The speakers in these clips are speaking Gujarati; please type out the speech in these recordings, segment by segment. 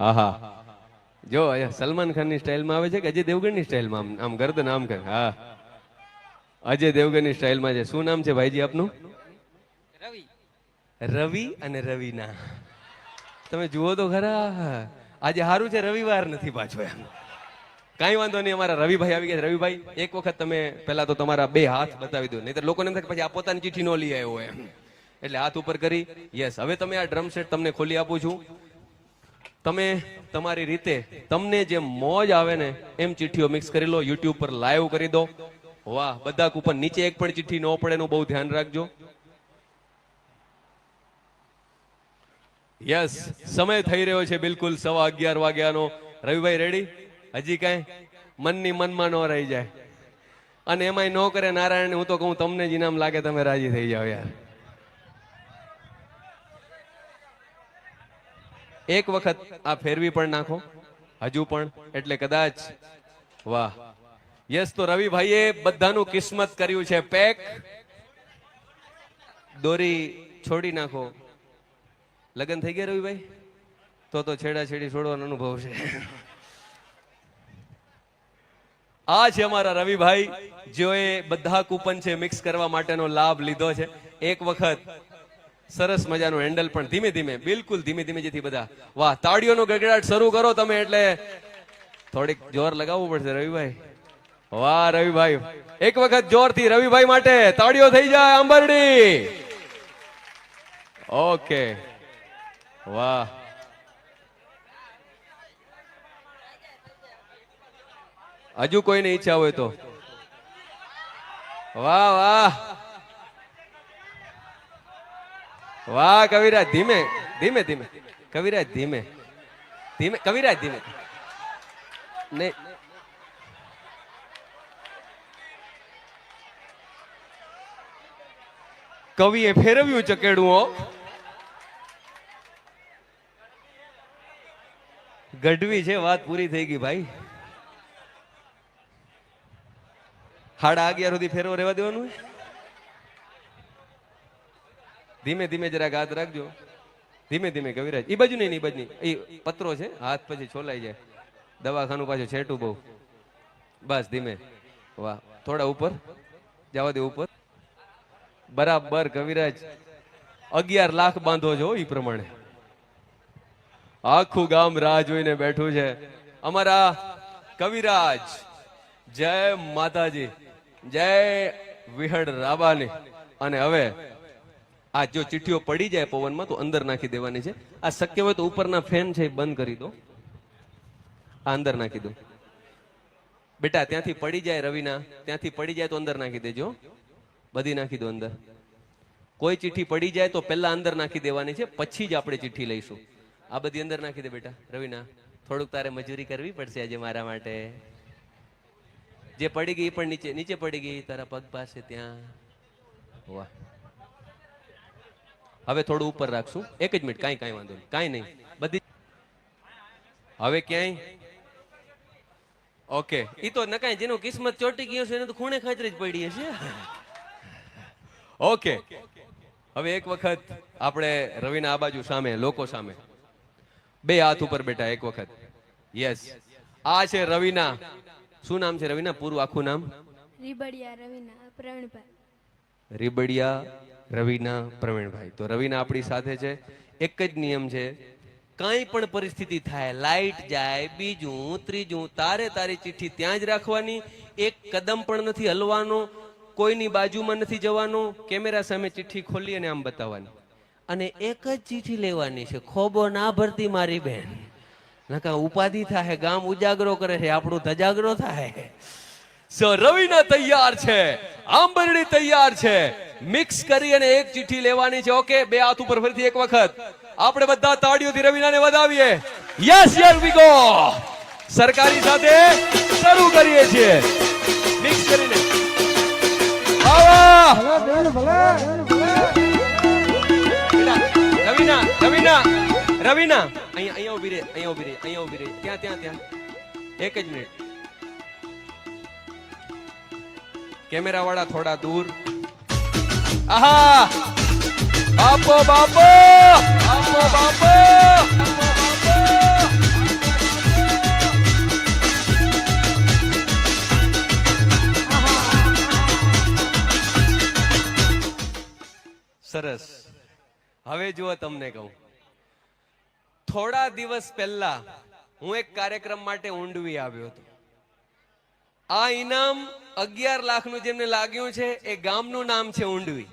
આહા જો સલમાન ખાન ની સ્ટાઇલમાં આવે છે કે અજય દેવગણ ની સ્ટાઇલમાં આમ ગરદન આમ કર હા અજય દેવગણ ની સ્ટાઇલમાં છે શું નામ છે ભાઈજી આપનું રવિ. રવિ અને રવિના તમે જુઓ તો ખરા આજે સારું છે રવિવાર નથી પાછો એમ કાંઈ વાંધો નહીં અમારા રવિભાઈ આવી ગયા રવિભાઈ એક વખત તમે પહેલા તો તમારા બે હાથ બતાવી દો નહીં લોકોને એમ થાય પછી આ પોતાની ચિઠ્ઠી નો લઈ આવ્યો એમ એટલે હાથ ઉપર કરી યસ હવે તમે આ ડ્રમ સેટ તમને ખોલી આપું છું તમે તમારી રીતે તમને જે મોજ આવે ને એમ ચિઠ્ઠીઓ મિક્સ કરી લો યુટ્યુબ પર લાઈવ કરી દો વાહ બધા કૂપન નીચે એક પણ ચિઠ્ઠી ન પડે એનું બહુ ધ્યાન રાખજો યસ સમય થઈ રહ્યો છે બિલકુલ 11:15 વાગ્યાનો રવિભાઈ રેડી હજી કાંઈ મનની મનમાં ન રહી જાય અને એમાંય ન કરે નારાયણ હું તો કહું તમને જ ઇનામ લાગે તમે રાજી થઈ જાઓ યાર એક વખત આ ફેરવી પણ નાખો હજુ પણ એટલે કદાચ વાહ યસ તો રવિભાઈએ બધાનું કિસ્મત કર્યું છે પેક દોરી છોડી નાખો લગન થઈ ગયા રવિભાઈ તો છેડા છેડી છોડવાનો અનુભવ છે આ છે અમારા રવિભાઈ જેઓએ બધા કૂપન છે મિક્સ કરવા માટેનો લાભ લીધો છે એક વખત સરસ મજાનું હેન્ડલ પણ ધીમે ધીમે બિલકુલ ધીમે ધીમે જેથી બધા વાહ તાળીઓનો ગગડાટ શરૂ કરો તમે એટલે થોડીક જોર લગાવવું પડશે રવિભાઈ વાહ રવિભાઈ એક વખત જોરથી રવિભાઈ માટે તાળીઓ થઈ જાય આંબરડી ઓકે વાહ હજુ કોઈને ઈચ્છા હોય તો વાહ વાહ વાહ કવિરાજ ધીમે ધીમે ધીમે કવિરાજ ધીમે ધીમે કવિરાજ ધીમે નહીં કવિએ ફેરવ્યું ચકેડું ગઢવી છે વાત પૂરી થઈ ગઈ ભાઈ 11:30 સુધી ફેરવો રહેવા દેવાનું ધીમે ધીમે જરાક હાથ રાખજો ધીમે ધીમે કવિરાજ ઈ બાજુ નહીં ઈ બાજુ નહીં એ પત્રો છે હાથ પછી છોલાઈ જાય દવાખાનું પાછું છેટું બહુ બસ ધીમે વાહ થોડા ઉપર જવા દે ઉપર બરાબર કવિરાજ 11 લાખ બાંધો છો ઈ પ્રમાણે આખું ગામ રાહ જોઈને બેઠું છે અમારા કવિરાજ જય માતાજી જય વિહડ રાબાની અને હવે આ જો ચિઠ્ઠીઓ પડી જાય પવનમાં તો અંદર નાખી દેવાની છે આ શક્ય હોય તો ઉપરના ફેન છે બંધ કરી દો આ અંદર નાખી દો બેટા ત્યાંથી પડી જાય રવિના ત્યાંથી પડી જાય તો અંદર નાખી દેજો બધી નાખી દો અંદર કોઈ ચિઠ્ઠી પડી જાય તો પહેલા અંદર નાખી દેવાની છે પછી જ આપણે ચિઠ્ઠી લઈશું આ બધી અંદર નાખી દે બેટા રવિના થોડુંક તારે મજૂરી કરવી પડશે આજે મારા માટે જે પડી ગઈ પણ નીચે નીચે પડી ગઈ તારા પગ પાસે ત્યાં વાહ હવે થોડું ઉપર રાખશું એક જ મિનિટ કાંઈ વાંધો નહીં કાંઈ નહીં બધી હવે ક્યાંય ઓકે ઈ તો નકાય જેનો કિસ્મત ચોટી ગયો છે એને તો ખૂણે ખાચરી જ પડી હશે ઓકે હવે એક વખત આપણે રવિના આ બાજુ સામે લોકો સામે બે હાથ ઉપર બેટા એક વખત યસ આ છે રવિના શું નામ છે રવિના પૂરું આખું નામ રીબડિયા રવિના પ્રવીણભાઈ રીબડિયા રવિના પ્રવીણભાઈ તો રવિના આપણી સાથે છે એક જ નિયમ છે કાંઈ પણ પરિસ્થિતિ થાય લાઈટ જાય બીજું ત્રીજું તારે તારી ચિઠ્ઠી ત્યાં જ રાખવાની એક કદમ પણ નથી હલવાનો કોઈની બાજુમાં નથી જવાનું કેમેરા સામે ચિઠ્ઠી ખોલી અને આમ બતાવવાની અને એક જ ચિઠ્ઠી લેવાની છે ખોબો ના ભરતી મારી બેન નકા ઉપાધિ થાય ગામ ઉજાગરો કરે છે આપણું ધજાગરો થાય સો રવિના તૈયાર છે આંબરડી તૈયાર છે મિક્સ કરી અને એક ચિઠ્ઠી લેવાની છે ઓકે બે હાથ ઉપર ફરીથી એક વખત આપણે બધા તાળીઓથી રવિનાને વધાવીએ યસ યસ વી ગો સરકારી સાથે શરૂ કરીએ છીએ મિક્સ કરીને આવા રવિના રવિના રવિના અહીંયા ઉભી રહે અહીંયા ઉભી રહે અહીંયા ઉભી રહે ત્યાં ત્યાં ત્યાં એક જ મિનિટ કેમેરા વાળા થોડા દૂર આહા બાપો બાપો બાપો બાપો હવે જુઓ તમને કહું, થોડા દિવસ પહેલા હું એક કાર્યક્રમ માટે ઊંડવી આવ્યો હતો. આ ઇનામ 11 લાખનું જેમને લાગ્યું છે એ ગામનું નામ છે ઊંડવી.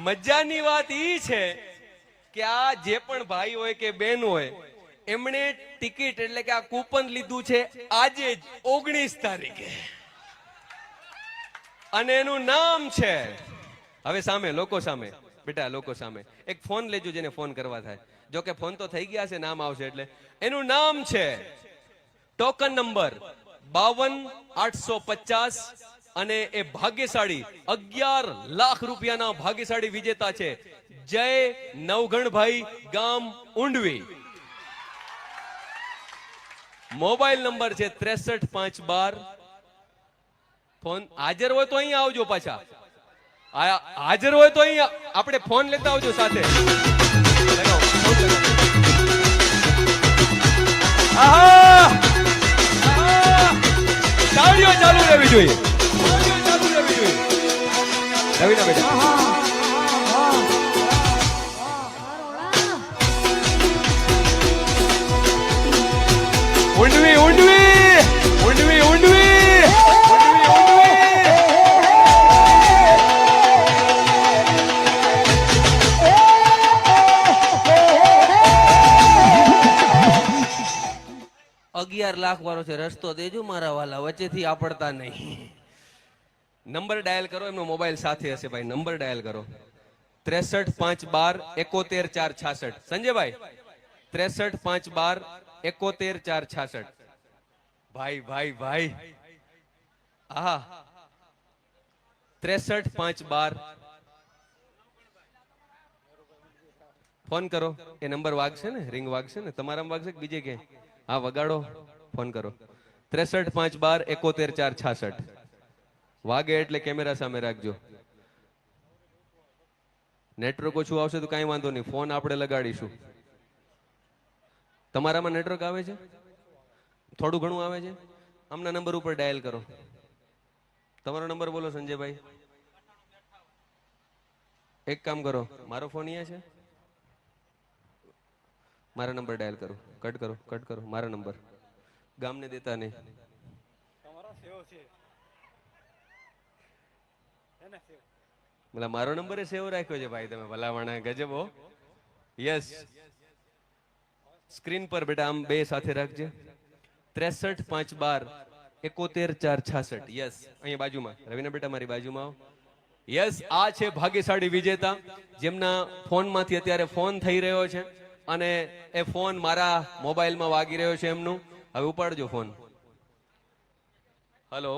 મજાની વાત ઈ છે કે આ જે પણ ભાઈ હોય કે બેન હોય એમણે ટિકિટ એટલે કે આ કૂપન લીધું છે આજે જ 19 તારીખે, અને એનું નામ છે, હવે સામે લોકો સામે બેટા, લોકો સામે એક ફોન લેજો જેને ફોન કરવા થાય. જો કે ફોન તો થઈ ગયા છે, નામ આવશે એટલે. એનું નામ છે ટોકન નંબર 52,850 અને એ ભાગ્યશાળી 11 લાખ રૂપિયાના ભાગ્યશાળી વિજેતા છે જય નવઘણભાઈ, ગામ ઊંડવી. મોબાઈલ નંબર છે 63,512. ફોન હાજર હોય તો અહીંયા આવજો, પાછા હાજર હોય તો અહીંયા આપણે ફોન લેતા આવજો સાથે. તાળીઓ ચાલુ રહેવી જોઈએ, ચાલુ રહેવી જોઈએ. રવિના બેટા, ઊંડવી ઊંડવી ઊંડવી ઊંડવી ઊંડવી ઊંડવી. 11 લાખ વાળો છે, રસ્તો દેજો મારા વાલા, વચ્ચેથી આપડતા નહીં. નંબર ડાયલ કરો, એમનો મોબાઈલ સાથે હશે ભાઈ. નંબર ડાયલ કરો 63,512 71,466. સંજયભાઈ 63,512 71,466. ભાઈ ભાઈ ભાઈ, હા 63,512 ફોન કરો. એ નંબર વાગશે ને, રિંગ વાગશે ને, તમારામાં વાગશે કે બીજે કે? હા વગાડો, ફોન કરો 63,512 71,466. વાગે એટલે કેમેરા સામે રાખજો. નેટવર્ક ઓછું આવશે તો કાંઈ વાંધો નહીં, ફોન આપણે લગાડીશું. તમારામાં નેટવર્ક આવે છે? થોડું ઘણું આવે છે? આમના નંબર ઉપર ડાયલ કરો. તમારો નંબર બોલો સંજયભાઈ. એક કામ કરો, મારો ફોન અહીંયા છે, મારા નંબર ડાયલ કરો. કટ કરો, કટ કરો. મારા નંબર ગામને દેતા નહીં. મારો નંબર સેવ રાખ્યો છે ભાઈ તમે, ભલામણા ગજબ હો. યસ, સ્ક્રીન પર બેટા આમ બે સાથે રાખજે. 63,512 71,466. યસ, અહીંયા બાજુમાં રવિના બેટા, મારી બાજુમાં આવો. યસ, આ છે ભાગ્યશાળી વિજેતા જેમના ફોનમાંથી અત્યારે ફોન થઈ રહ્યો છે અને એ ફોન મારા મોબાઈલમાં વાગી રહ્યો છે એમનું. હવે ઉપાડજો ફોન. હેલો,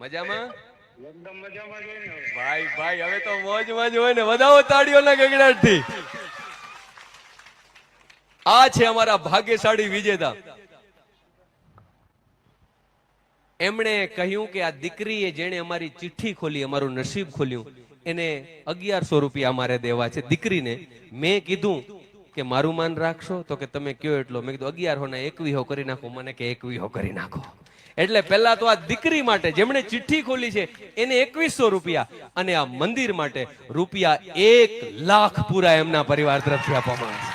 મજામાં? ભાઈ ભાઈ, હવે તો મોજ મોજ હોય ને, વધાવો તાળીઓના ગગડાટથી. આ છે અમારા ભાગ્યશાળી વિજેતા. એમણે કહ્યું કે આ દીકરીએ જેણે અમારી ચિઠ્ઠી ખોલી, અમારું નસીબ ખોલ્યું, એને 1100 રૂપિયા અમારે દેવા છે દીકરીને. મેં કીધું કે મારું માન રાખશો? તો કે તમે કયો એટલો. મેં કીધું 1100 ના 2100 કરી નાખો. મને કે 2100 કરી નાખો. એટલે પહેલા તો આ દીકરી માટે જેમણે ચિઠ્ઠી ખોલી છે એને 2100 રૂપિયા, અને આ મંદિર માટે રૂપિયા 1 લાખ પૂરા એમના પરિવાર તરફથી આપવામાં આવે છે.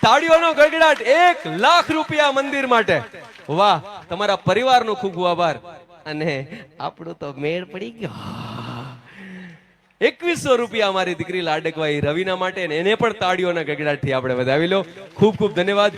તાળીઓનો ગડગડાટ. 1 લાખ રૂપિયા મંદિર માટે. વાહ, તમારા પરિવારનો ખૂબ ખૂબ આભાર. અને આપણું તો મેળ પડી ગયો. 2100 રૂપિયા અમારી દીકરી લાડકવાઈ રવિના માટે, એને પણ તાળીઓના ગગડાટથી આપણે વધાવી લો. ખૂબ ખૂબ ધન્યવાદ.